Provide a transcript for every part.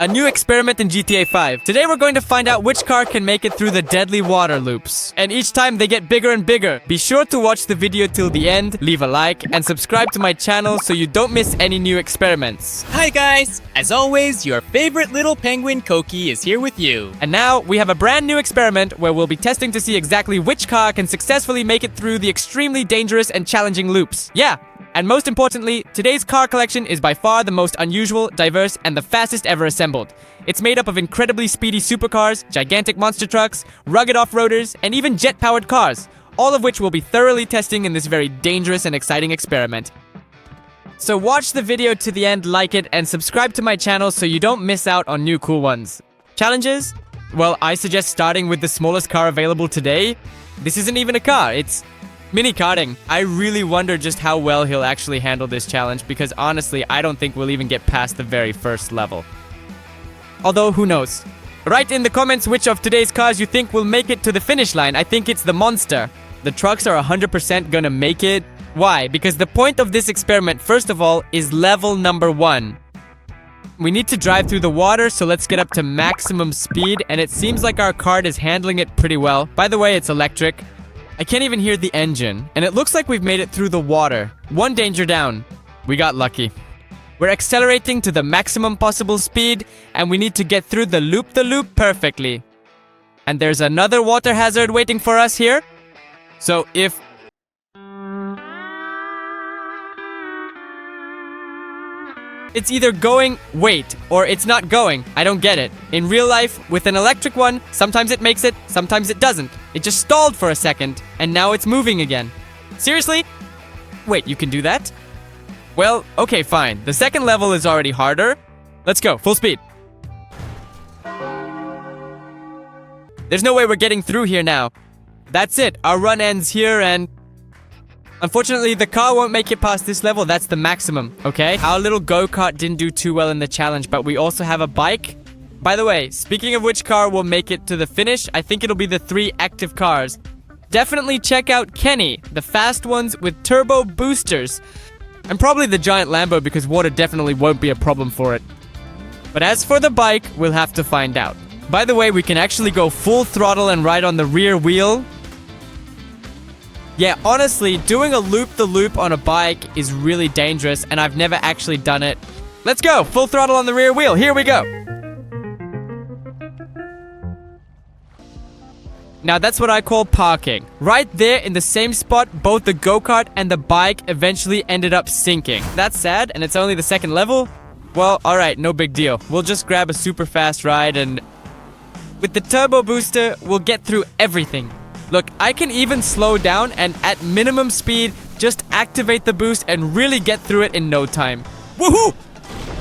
A new experiment in GTA 5. Today we're going to find out which car can make it through the deadly water loops. And each time they get bigger and bigger. Be sure to watch the video till the end, leave a like, and subscribe to my channel so you don't miss any new experiments. Hi guys! As always, your favorite little penguin Koki is here with you. And now we have a brand new experiment where we'll be testing to see exactly which car can successfully make it through the extremely dangerous and challenging loops. Yeah! And most importantly, today's car collection is by far the most unusual, diverse, and the fastest ever assembled. It's made up of incredibly speedy supercars, gigantic monster trucks, rugged off-roaders, and even jet-powered cars, all of which we'll be thoroughly testing in this very dangerous and exciting experiment. So watch the video to the end, like it, and subscribe to my channel so you don't miss out on new cool ones. Challenges? Well, I suggest starting with the smallest car available today. This isn't even a car, it's mini karting. I really wonder just how well he'll actually handle this challenge because honestly, I don't think we'll even get past the very first level. Although, who knows? Write in the comments which of today's cars you think will make it to the finish line. I think it's the Monster. The trucks are 100% gonna make it. Why? Because the point of this experiment, first of all, is level number 1. We need to drive through the water, so let's get up to maximum speed, and it seems like our cart is handling it pretty well. By the way, it's electric. I can't even hear the engine, and it looks like we've made it through the water. One danger down. We got lucky. We're accelerating to the maximum possible speed, and we need to get through the loop perfectly. And there's another water hazard waiting for us here. So if it's either going, wait, or it's not going. I don't get it. In real life, with an electric one, sometimes it makes it, sometimes it doesn't. It just stalled for a second, and now it's moving again. Seriously? Wait, you can do that? Well, okay, fine. The second level is already harder. Let's go, full speed. There's no way we're getting through here now. That's it. Our run ends here, and unfortunately, the car won't make it past this level. That's the maximum, okay? Our little go-kart didn't do too well in the challenge, but we also have a bike. By the way, speaking of which car will make it to the finish, I think it'll be the 3 active cars. Definitely check out Kenny, the fast ones with turbo boosters. And probably the giant Lambo because water definitely won't be a problem for it. But as for the bike, we'll have to find out. By the way, we can actually go full throttle and ride on the rear wheel. Yeah, honestly, doing a loop-the-loop on a bike is really dangerous, and I've never actually done it. Let's go! Full throttle on the rear wheel. Here we go! Now, that's what I call parking. Right there in the same spot, both the go-kart and the bike eventually ended up sinking. That's sad, and it's only the second level? Well, alright, no big deal. We'll just grab a super fast ride, and with the turbo booster, we'll get through everything. Look, I can even slow down and at minimum speed, just activate the boost and really get through it in no time. Woohoo!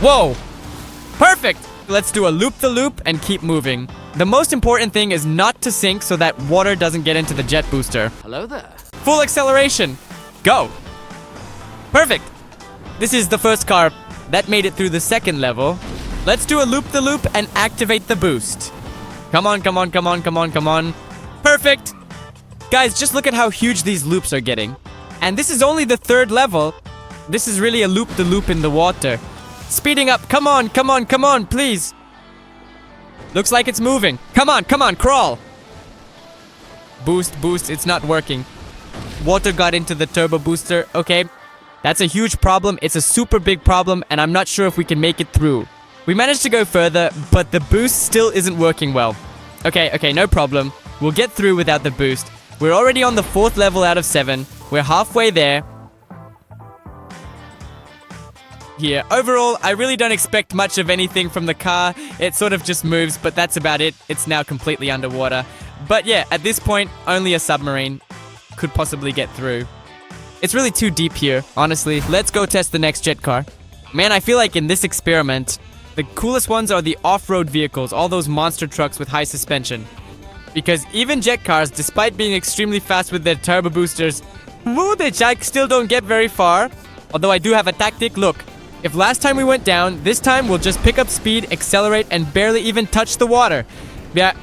Whoa! Perfect! Let's do a loop-the-loop and keep moving. The most important thing is not to sink so that water doesn't get into the jet booster. Hello there. Full acceleration. Go! Perfect! This is the first car that made it through the second level. Let's do a loop-the-loop and activate the boost. Come on, come on, come on, come on, come on. Perfect! Guys, just look at how huge these loops are getting. And this is only the 3rd level. This is really a loop-the-loop in the water. Speeding up. Come on, come on, come on, please. Looks like it's moving. Come on, crawl. Boost, boost. It's not working. Water got into the turbo booster. Okay. That's a huge problem. It's a super big problem, and I'm not sure if we can make it through. We managed to go further, but the boost still isn't working well. Okay, no problem. We'll get through without the boost. We're already on the 4th level out of 7. We're halfway there. Here. Overall, I really don't expect much of anything from the car. It sort of just moves, but that's about it. It's now completely underwater. But yeah, at this point, only a submarine could possibly get through. It's really too deep here, honestly. Let's go test the next jet car. Man, I feel like in this experiment, the coolest ones are the off-road vehicles, all those monster trucks with high suspension. Because even jet cars, despite being extremely fast with their turbo boosters, they still don't get very far. Although I do have a tactic. Look, if last time we went down, this time we'll just pick up speed, accelerate, and barely even touch the water. Yeah.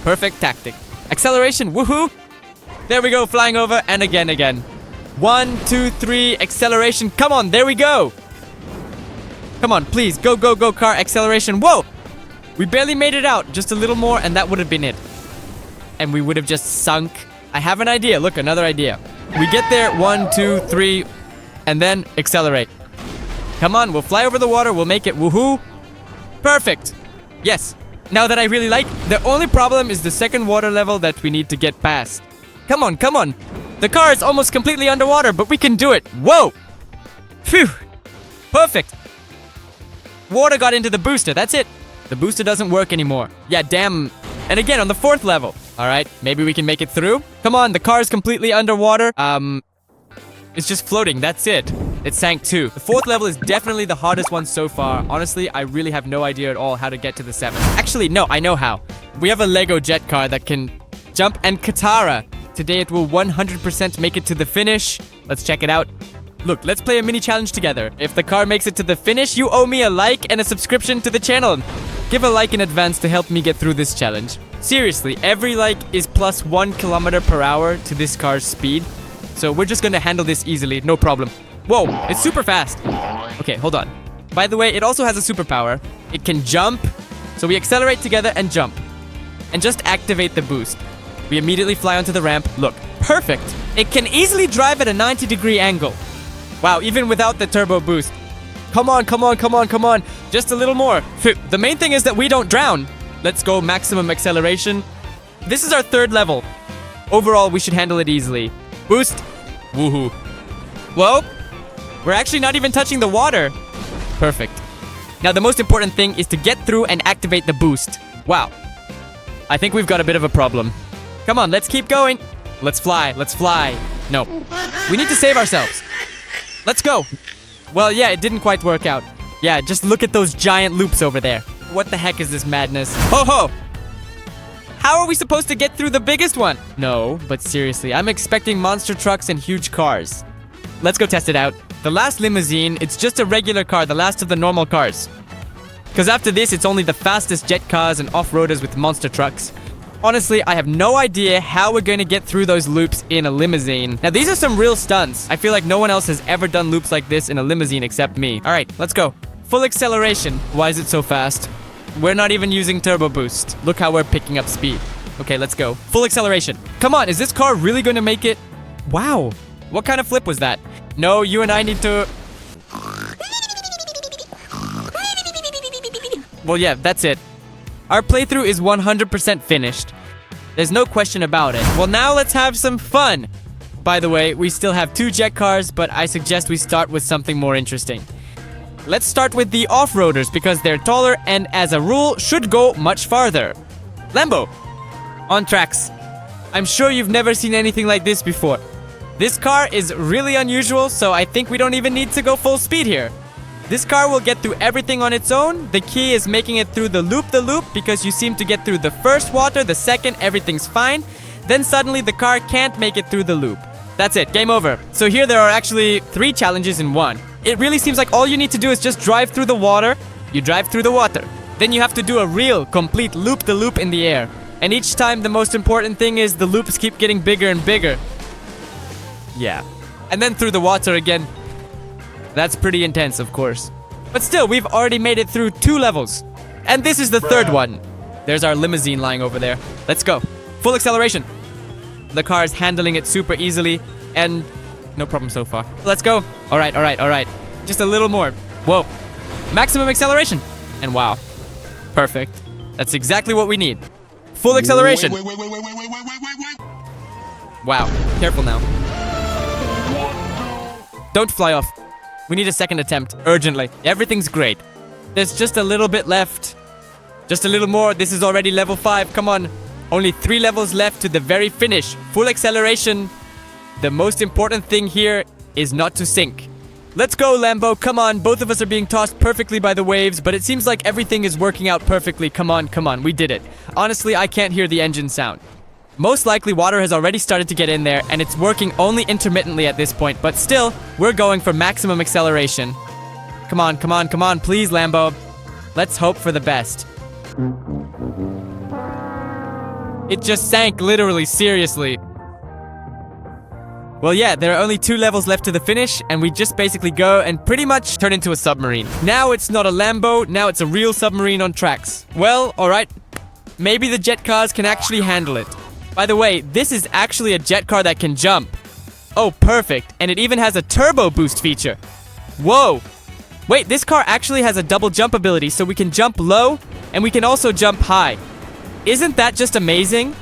Perfect tactic. Acceleration, woohoo! There we go, flying over, and again. 1, 2, 3, acceleration. Come on, there we go! Come on, please. Go, go, go, car. Acceleration. Whoa! We barely made it out. Just a little more, and that would have been it. And we would have just sunk. I have an idea. Look, another idea. We get there. 1, 2, 3. And then accelerate. Come on, we'll fly over the water. We'll make it. Woohoo! Perfect. Yes. Now that I really like, the only problem is the second water level that we need to get past. Come on, come on. The car is almost completely underwater, but we can do it. Whoa! Phew! Perfect. Water got into the booster. That's it. The booster doesn't work anymore. Yeah, damn. And again, on the 4th level. All right, maybe we can make it through. Come on, the car is completely underwater. It's just floating. That's it. It sank too. The 4th level is definitely the hardest one so far. Honestly, I really have no idea at all how to get to the 7th. Actually, no, I know how. We have a Lego jet car that can jump, and Katara. Today it will 100% make it to the finish. Let's check it out. Look, let's play a mini challenge together. If the car makes it to the finish, you owe me a like and a subscription to the channel. Give a like in advance to help me get through this challenge. Seriously, every like is plus 1 km/h to this car's speed. So we're just gonna handle this easily, no problem. Whoa, it's super fast. Okay, hold on. By the way, it also has a superpower. It can jump. So we accelerate together and jump. And just activate the boost. We immediately fly onto the ramp. Look, perfect. It can easily drive at a 90-degree angle. Wow, even without the turbo boost. Come on, come on, come on, come on. Just a little more. The main thing is that we don't drown. Let's go maximum acceleration. This is our 3rd level. Overall, we should handle it easily. Boost. Woohoo. Whoa. We're actually not even touching the water. Perfect. Now, the most important thing is to get through and activate the boost. Wow. I think we've got a bit of a problem. Come on, let's keep going. Let's fly. Let's fly. No. We need to save ourselves. Let's go. Well, yeah, it didn't quite work out. Yeah, just look at those giant loops over there. What the heck is this madness? Ho ho! How are we supposed to get through the biggest one? No, but seriously, I'm expecting monster trucks and huge cars. Let's go test it out. The last limousine, it's just a regular car, the last of the normal cars. Because after this, it's only the fastest jet cars and off-roaders with monster trucks. Honestly, I have no idea how we're going to get through those loops in a limousine. Now, these are some real stunts. I feel like no one else has ever done loops like this in a limousine except me. All right, let's go. Full acceleration. Why is it so fast? We're not even using turbo boost. Look how we're picking up speed. Okay, let's go. Full acceleration. Come on, is this car really going to make it? Wow. What kind of flip was that? No, you and I need to... Well, yeah, that's it. Our playthrough is 100% finished. There's no question about it. Well, now let's have some fun. By the way, we still have 2 jet cars, but I suggest we start with something more interesting. Let's start with the off-roaders because they're taller and, as a rule, should go much farther. Lambo. On tracks. I'm sure you've never seen anything like this before. This car is really unusual, so I think we don't even need to go full speed here. This car will get through everything on its own. The key is making it through the loop because you seem to get through the first water, the second, everything's fine. Then suddenly the car can't make it through the loop. That's it, game over. So here there are actually 3 challenges in one. It really seems like all you need to do is just drive through the water. You drive through the water. Then you have to do a real, complete loop in the air. And each time the most important thing is the loops keep getting bigger and bigger. Yeah. And then through the water again. That's pretty intense, of course. But still, we've already made it through 2 levels. And this is the 3rd one. There's our limousine lying over there. Let's go. Full acceleration. The car is handling it super easily. And no problem so far. Let's go. All right, all right, all right. Just a little more. Whoa. Maximum acceleration. And wow. Perfect. That's exactly what we need. Full acceleration. Wow. Careful now. Don't fly off. We need a second attempt, urgently. Everything's great. There's just a little bit left. Just a little more. This is already level 5. Come on. Only 3 levels left to the very finish. Full acceleration. The most important thing here is not to sink. Let's go, Lambo. Come on. Both of us are being tossed perfectly by the waves, but it seems like everything is working out perfectly. Come on, come on. We did it. Honestly, I can't hear the engine sound. Most likely water has already started to get in there, and it's working only intermittently at this point, but still, we're going for maximum acceleration. Come on, come on, come on, please, Lambo. Let's hope for the best. It just sank, literally, seriously. Well, yeah, there are only 2 levels left to the finish, and we just basically go and pretty much turn into a submarine. Now it's not a Lambo, now it's a real submarine on tracks. Well, alright. Maybe the jet cars can actually handle it. By the way, this is actually a jet car that can jump. Oh, perfect. And it even has a turbo boost feature. Whoa. Wait, this car actually has a double jump ability, so we can jump low, and we can also jump high. Isn't that just amazing?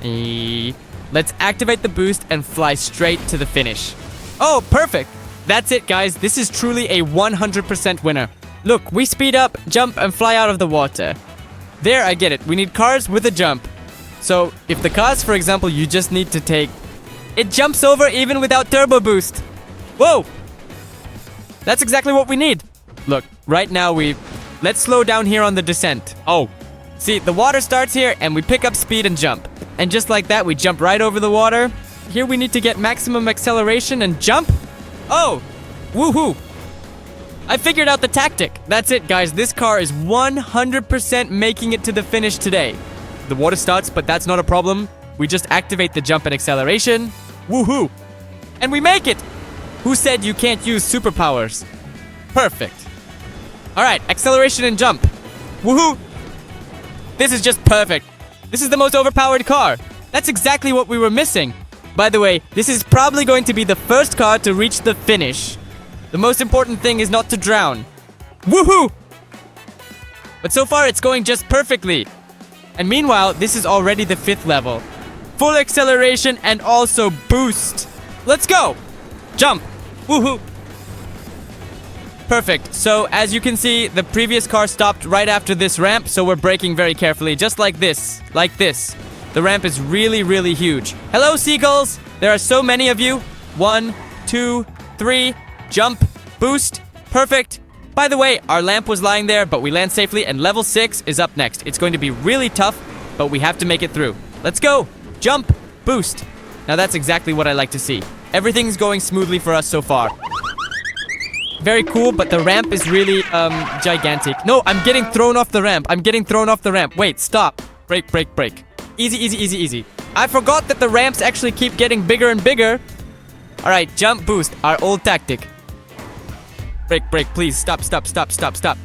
Let's activate the boost and fly straight to the finish. Oh, perfect. That's it, guys. This is truly a 100% winner. Look, we speed up, jump, and fly out of the water. There, I get it. We need cars with a jump. So, if the cars, for example, you just need to take... It jumps over even without turbo boost. Whoa! That's exactly what we need. Look, right now let's slow down here on the descent. Oh. See, the water starts here and we pick up speed and jump. And just like that, we jump right over the water. Here we need to get maximum acceleration and jump. Oh! Woohoo! I figured out the tactic. That's it, guys. This car is 100% making it to the finish today. The water starts, but that's not a problem. We just activate the jump and acceleration. Woohoo! And we make it! Who said you can't use superpowers? Perfect. Alright, acceleration and jump. Woohoo! This is just perfect. This is the most overpowered car. That's exactly what we were missing. By the way, this is probably going to be the first car to reach the finish. The most important thing is not to drown. Woohoo! But so far it's going just perfectly. And meanwhile, this is already the 5th level. Full acceleration and also boost. Let's go! Jump! Woohoo! Perfect. So, as you can see, the previous car stopped right after this ramp, so we're braking very carefully, just like this. Like this. The ramp is really, really huge. Hello, seagulls! There are so many of you. 1, 2, 3... Jump, boost, perfect. By the way, our lamp was lying there, but we land safely, and level 6 is up next. It's going to be really tough, but we have to make it through. Let's go. Jump, boost. Now that's exactly what I like to see. Everything's going smoothly for us so far. Very cool, but the ramp is really, gigantic. No, I'm getting thrown off the ramp. I'm getting thrown off the ramp. Wait, stop. Brake, brake, brake. Easy, easy, easy, easy. I forgot that the ramps actually keep getting bigger and bigger. Alright, jump, boost. Our old tactic. Brake, brake, please. Stop, stop, stop, stop, stop.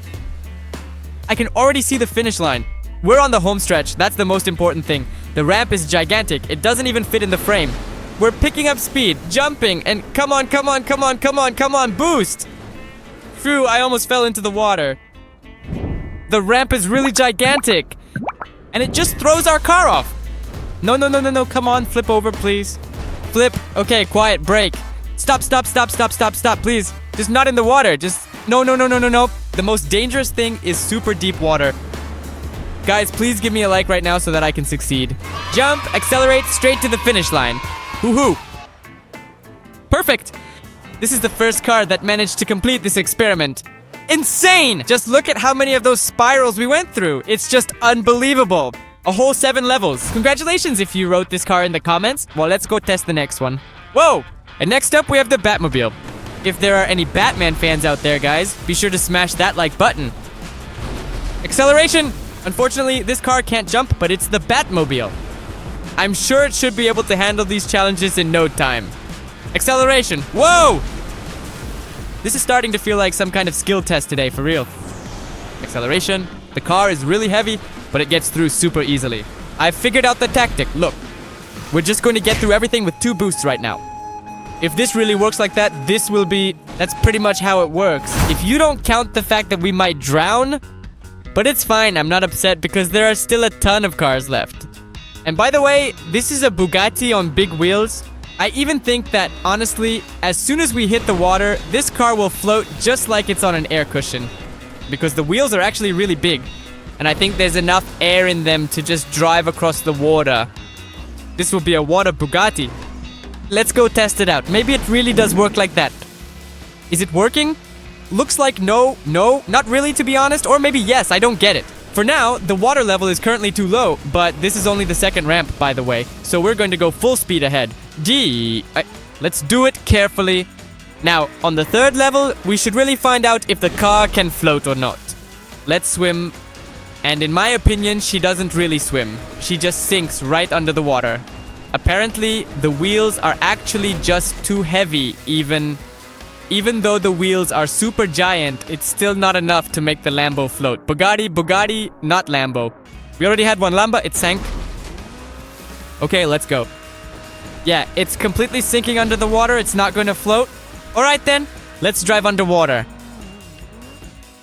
I can already see the finish line. We're on the home stretch. That's the most important thing. The ramp is gigantic. It doesn't even fit in the frame. We're picking up speed, jumping, and come on, come on, come on, come on, come on, boost! Phew, I almost fell into the water. The ramp is really gigantic. And it just throws our car off. No, no, no, no, no. Come on, flip over, please. Flip. Okay, quiet, brake. Stop, stop, stop, stop, stop, stop, please. Just not in the water. Just, no, no, no, no, no, no. The most dangerous thing is super deep water. Guys, please give me a like right now so that I can succeed. Jump, accelerate, straight to the finish line. Woohoo. Perfect. This is the first car that managed to complete this experiment. Insane! Just look at how many of those spirals we went through. It's just unbelievable. A whole 7 levels. Congratulations if you wrote this car in the comments. Well, let's go test the next one. Whoa! And next up, we have the Batmobile. If there are any Batman fans out there, guys, be sure to smash that like button. Acceleration! Unfortunately, this car can't jump, but it's the Batmobile. I'm sure it should be able to handle these challenges in no time. Acceleration! Whoa! This is starting to feel like some kind of skill test today, for real. Acceleration. The car is really heavy, but it gets through super easily. I figured out the tactic. Look, we're just going to get through everything with 2 boosts right now. If this really works like that, this will be... That's pretty much how it works. If you don't count the fact that we might drown... But it's fine, I'm not upset because there are still a ton of cars left. And by the way, this is a Bugatti on big wheels. I even think that, honestly, as soon as we hit the water, this car will float just like it's on an air cushion. Because the wheels are actually really big. And I think there's enough air in them to just drive across the water. This will be a water Bugatti. Let's go test it out. Maybe it really does work like that. Is it working? Looks like no, not really to be honest. Or maybe yes, I don't get it. For now, the water level is currently too low, but this is only the 2nd ramp, by the way. So we're going to go full speed ahead. Let's do it carefully. Now, on the 3rd level, we should really find out if the car can float or not. Let's swim. And in my opinion, she doesn't really swim. She just sinks right under the water. Apparently, the wheels are actually just too heavy. Even though the wheels are super giant, it's still not enough to make the Lambo float. Bugatti, not Lambo. We already had one Lambo, it sank. Okay, let's go. Yeah, it's completely sinking under the water. It's not going to float. Alright then, let's drive underwater.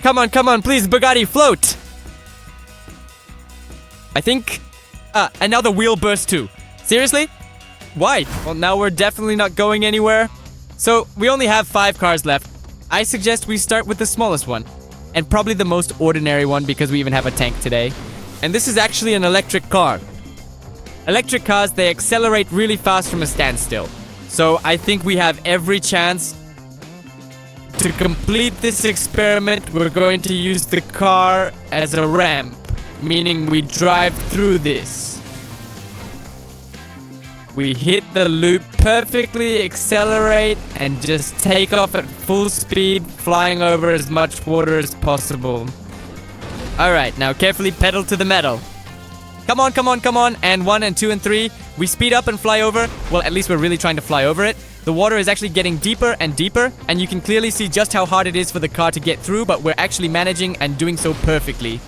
Come on, please, Bugatti, float! I think... and now the wheel burst too. Seriously? Why? Well, now we're definitely not going anywhere. So, we only have 5 cars left. I suggest we start with the smallest one. And probably the most ordinary one because we even have a tank today. And this is actually an electric car. Electric cars, they accelerate really fast from a standstill. So, I think we have every chance to complete this experiment. We're going to use the car as a ramp, meaning we drive through this. We hit the loop perfectly, accelerate, and just take off at full speed, flying over as much water as possible. Alright, now carefully pedal to the metal. Come on, and 1 and 2 and 3. We speed up and fly over. Well, at least we're really trying to fly over it. The water is actually getting deeper and deeper, and you can clearly see just how hard it is for the car to get through, but we're actually managing and doing so perfectly.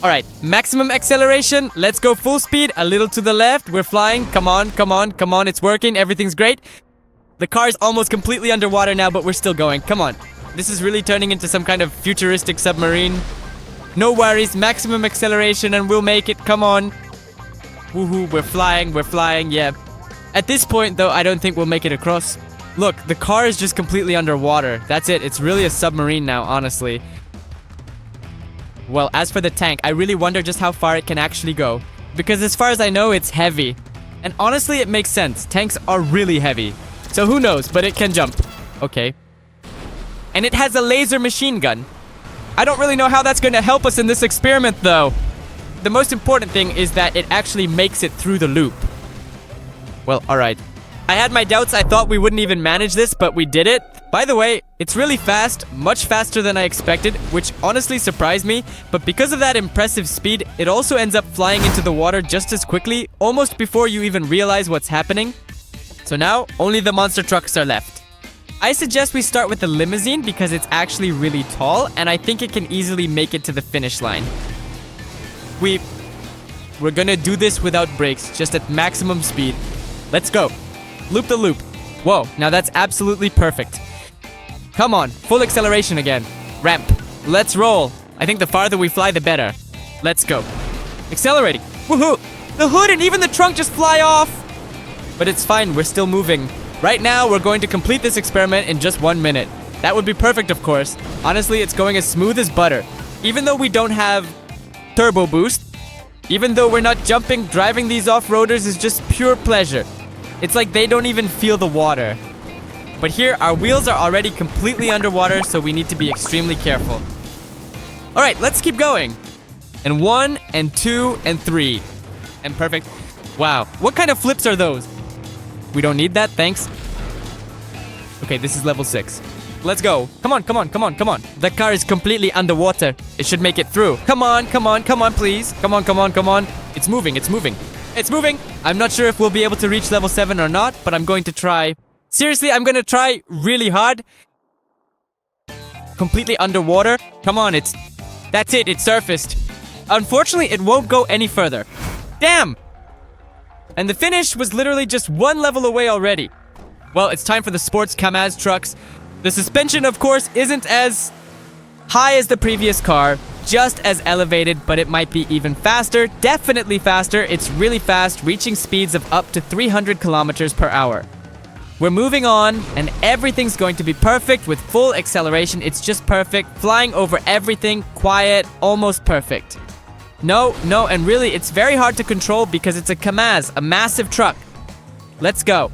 Alright, maximum acceleration. Let's go full speed, a little to the left. We're flying. Come on, it's working. Everything's great. The car is almost completely underwater now, but we're still going. Come on. This is really turning into some kind of futuristic submarine. No worries, maximum acceleration and we'll make it. Come on. Woohoo, we're flying, yeah. At this point, though, I don't think we'll make it across. Look, the car is just completely underwater. That's it. It's really a submarine now, honestly. Well, as for the tank, I really wonder just how far it can actually go. Because as far as I know, it's heavy. And honestly, it makes sense. Tanks are really heavy. So who knows, but it can jump. Okay. And it has a laser machine gun. I don't really know how that's going to help us in this experiment, though. The most important thing is that it actually makes it through the loop. Well, alright. I had my doubts. I thought we wouldn't even manage this, but we did it. By the way, it's really fast, much faster than I expected, which honestly surprised me. But because of that impressive speed, it also ends up flying into the water just as quickly, almost before you even realize what's happening. So now, only the monster trucks are left. I suggest we start with the limousine because it's actually really tall, and I think it can easily make it to the finish line. We're gonna do this without brakes, just at maximum speed. Let's go. Loop the loop. Whoa, now that's absolutely perfect. Come on, full acceleration again. Ramp. Let's roll. I think the farther we fly, the better. Let's go. Accelerating. Woohoo! The hood and even the trunk just fly off! But it's fine, we're still moving. Right now, we're going to complete this experiment in just 1 minute. That would be perfect, of course. Honestly, it's going as smooth as butter. Even though we don't have turbo boost, even though we're not jumping, driving these off-roaders is just pure pleasure. It's like they don't even feel the water. But here, our wheels are already completely underwater, so we need to be extremely careful. Alright, let's keep going. And 1, and 2, and 3. And perfect. Wow, what kind of flips are those? We don't need that, thanks. Okay, this is level 6. Let's go. Come on. The car is completely underwater. It should make it through. Come on, please. Come on. It's moving. I'm not sure if we'll be able to reach level 7 or not, but I'm going to try. Seriously, I'm gonna try really hard. Completely underwater. Come on, that's it, it surfaced. Unfortunately, it won't go any further. Damn! And the finish was literally just 1 level away already. Well, it's time for the sports Kamaz trucks. The suspension, of course, isn't as high as the previous car, just as elevated, but it might be even faster, definitely faster. It's really fast, reaching speeds of up to 300 kilometers per hour. We're moving on, and everything's going to be perfect with full acceleration. It's just perfect, flying over everything, quiet, almost perfect. No, and really, it's very hard to control because it's a Kamaz, a massive truck. Let's go.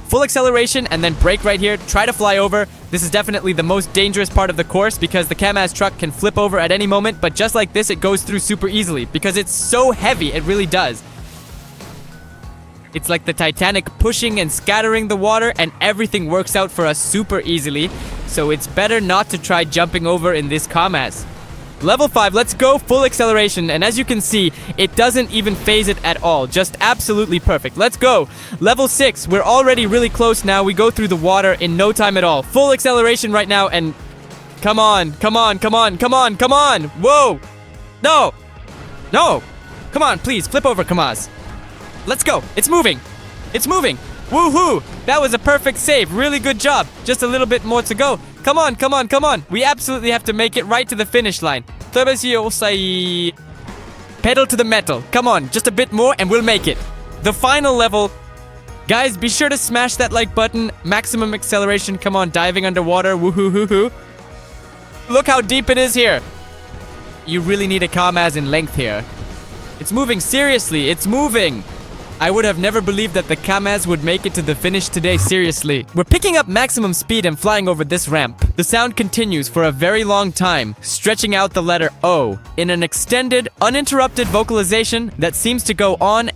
Full acceleration and then brake right here. Try to fly over. This is definitely the most dangerous part of the course because the Kamaz truck can flip over at any moment, but just like this, it goes through super easily because it's so heavy, it really does. It's like the Titanic pushing and scattering the water, and everything works out for us super easily, so it's better not to try jumping over in this Kamaz. Level 5, let's go full acceleration. And as you can see, it doesn't even phase it at all. Just absolutely perfect. Let's go. Level 6, we're already really close now. We go through the water in no time at all. Full acceleration right now and... Come on, come on, come on, come on, come on. Whoa. No. No. Come on, please, flip over, Kamaz. Let's go. It's moving. It's moving. Woohoo! That was a perfect save. Really good job. Just a little bit more to go. Come on, come on, come on. We absolutely have to make it right to the finish line. Pedal to the metal. Come on, just a bit more and we'll make it. The final level. Guys, be sure to smash that like button. Maximum acceleration. Come on, diving underwater. Woohoo hoo hoo. Look how deep it is here. You really need a Kamaz in length here. It's moving, seriously, it's moving. I would have never believed that the Kamaz would make it to the finish today, seriously. We're picking up maximum speed and flying over this ramp. The sound continues for a very long time, stretching out the letter O in an extended, uninterrupted vocalization that seems to go on,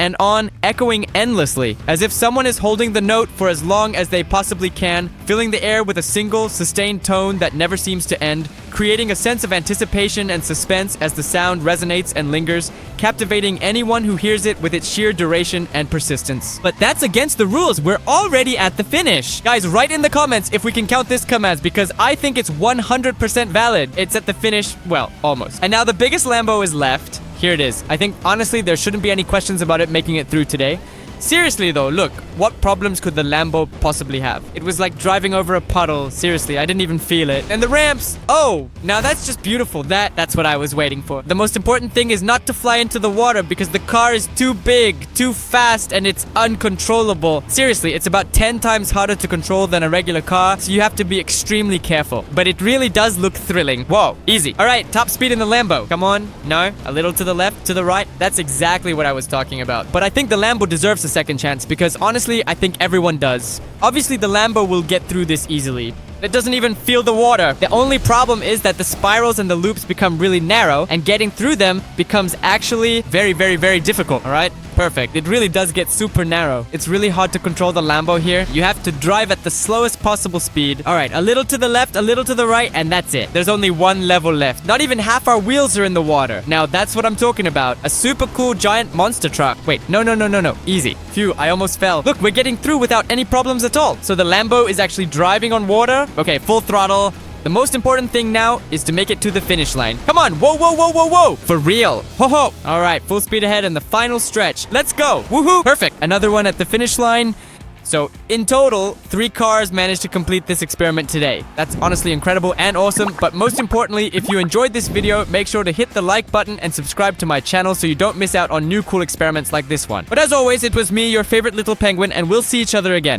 echoing endlessly, as if someone is holding the note for as long as they possibly can, filling the air with a single, sustained tone that never seems to end, creating a sense of anticipation and suspense as the sound resonates and lingers, captivating anyone who hears it with its sheer duration and persistence. But that's against the rules. We're already at the finish. Guys, write in the comments if we can count this Kamaz, because I think it's 100% valid. It's at the finish, well, almost. And now the biggest Lambo is left. Here it is. I think, honestly, there shouldn't be any questions about it making it through today. Seriously though, look, what problems could the Lambo possibly have? It was like driving over a puddle. Seriously, I didn't even feel it. And the ramps, oh, now that's just beautiful. That's what I was waiting for. The most important thing is not to fly into the water because the car is too big, too fast, and it's uncontrollable. Seriously, it's about 10 times harder to control than a regular car, so you have to be extremely careful. But it really does look thrilling. Whoa, easy. All right, top speed in the Lambo. Come on, no, a little to the left, to the right. That's exactly what I was talking about. But I think the Lambo deserves a second chance because honestly, I think everyone does. Obviously, the Lambo will get through this easily. It doesn't even feel the water. The only problem is that the spirals and the loops become really narrow and getting through them becomes actually very, very, very difficult, all right? Perfect. It really does get super narrow. It's really hard to control the Lambo here. You have to drive at the slowest possible speed. All right, a little to the left, a little to the right, and that's it. There's only one level left. Not even half our wheels are in the water. Now, that's what I'm talking about. A super cool giant monster truck. Wait, no. Easy. Phew, I almost fell. Look, we're getting through without any problems at all. So the Lambo is actually driving on water. Okay, full throttle. The most important thing now is to make it to the finish line. Come on, whoa. For real. Ho ho. All right, full speed ahead in the final stretch. Let's go. Woohoo. Perfect. Another one at the finish line. So in total, 3 cars managed to complete this experiment today. That's honestly incredible and awesome. But most importantly, if you enjoyed this video, make sure to hit the like button and subscribe to my channel so you don't miss out on new cool experiments like this one. But as always, it was me, your favorite little penguin, and we'll see each other again.